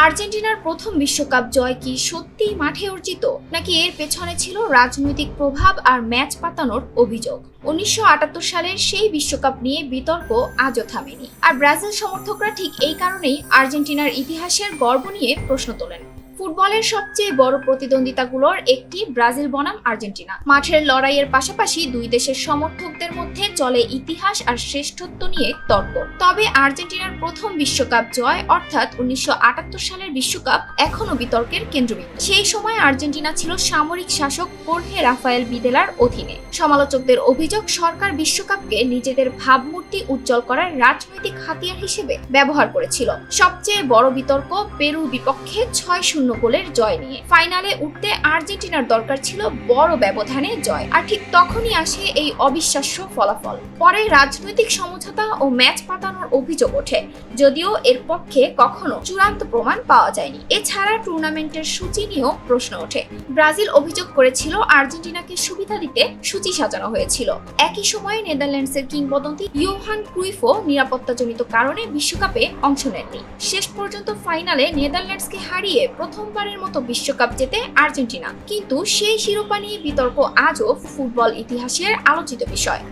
আর্জেন্টিনার প্রথম বিশ্বকাপ জয় কি সত্যিই মাঠে অর্জিত, নাকি এর পেছনে ছিল রাজনৈতিক প্রভাব আর ম্যাচ পাতানোর অভিযোগ? 1978 সালের সেই বিশ্বকাপ নিয়ে বিতর্ক আজও থামেনি, আর ব্রাজিল সমর্থকরা ঠিক এই কারণেই আর্জেন্টিনার ইতিহাসের গর্ব নিয়ে প্রশ্ন তোলেন। ফুটবলের সবচেয়ে বড় প্রতিদ্বন্দ্বিতাগুলোর একটি ব্রাজিল বনাম আর্জেন্টিনা। মাঠের লড়াইয়ের পাশাপাশি দুই দেশের সমর্থকদের মধ্যে চলে ইতিহাস আর শ্রেষ্ঠত্ব নিয়ে তর্ক। তবে আর্জেন্টিনার প্রথম বিশ্বকাপ জয় অর্থাৎ 1978 সালের বিশ্বকাপ এখনো বিতর্কের কেন্দ্রবিন্দু। সেই সময় আর্জেন্টিনা ছিল সামরিক শাসক হোর্হে রাফায়েল ভিদেলার অধীনে। সমালোচকদের অভিযোগ, সরকার বিশ্বকাপকে নিজেদের ভাবমূর্তি উজ্জ্বল করার রাজনৈতিক হাতিয়ার হিসেবে ব্যবহার করেছিল। সবচেয়ে বড় বিতর্ক পেরুর বিপক্ষে 6-0 গোলের জয় নিয়ে। ফাইনালে উঠতে আর্জেন্টিনার দরকার ছিল বড় ব্যবধানে জয়, আর ঠিক তখনই আসে এই অবিশ্বাস্য ফলাফল। পরে রাজনৈতিক সমঝোতা ও ম্যাচ পাতানোর অভিযোগ ওঠে, যদিও এর পক্ষে কখনো চূড়ান্ত প্রমাণ পাওয়া যায়নি। এছাড়া টুর্নামেন্টের সূচি নিয়েও প্রশ্ন ওঠে। ব্রাজিল অভিযোগ করেছিল আর্জেন্টিনাকে সুবিধা দিতে সূচি সাজানো হয়েছিল। একই সময়ে নেদারল্যান্ডসের কিংবদন্তি ইয়োহান ক্রুইফও নিরাপত্তাজনিত কারণে বিশ্বকাপে অংশ নেননি। শেষ পর্যন্ত ফাইনালে নেদারল্যান্ডসকে হারিয়ে প্রথমবারের মতো বিশ্বকাপ জেতে আর্জেন্টিনা, কিন্তু সেই শিরোপা নিয়ে বিতর্ক আজও ফুটবল ইতিহাসের আলোচিত বিষয়।